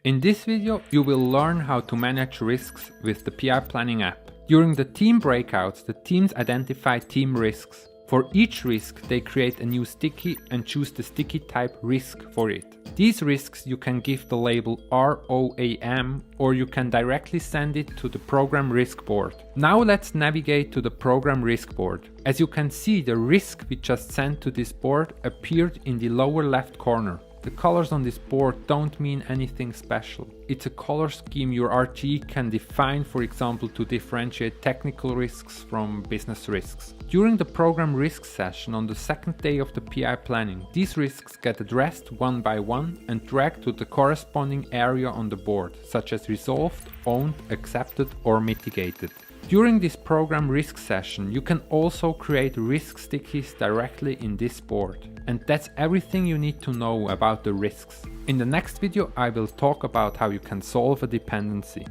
In this video, you will learn how to manage risks with the PI Planning app. During the team breakouts, the teams identify team risks. For each risk, they create a new sticky and choose the sticky type risk for it. These risks you can give the label ROAM, or you can directly send it to the program risk board. Now let's navigate to the program risk board. As you can see, the risk we just sent to this board appeared in the lower left corner. The colors on this board don't mean anything special. It's a color scheme your RTE can define, for example, to differentiate technical risks from business risks. During the program risk session on the second day of the PI planning, these risks get addressed one by one and dragged to the corresponding area on the board, such as resolved, owned, accepted, or mitigated. During this program risk session, you can also create risk stickies directly in this board. And that's everything you need to know about the risks. In the next video, I will talk about how you can solve a dependency.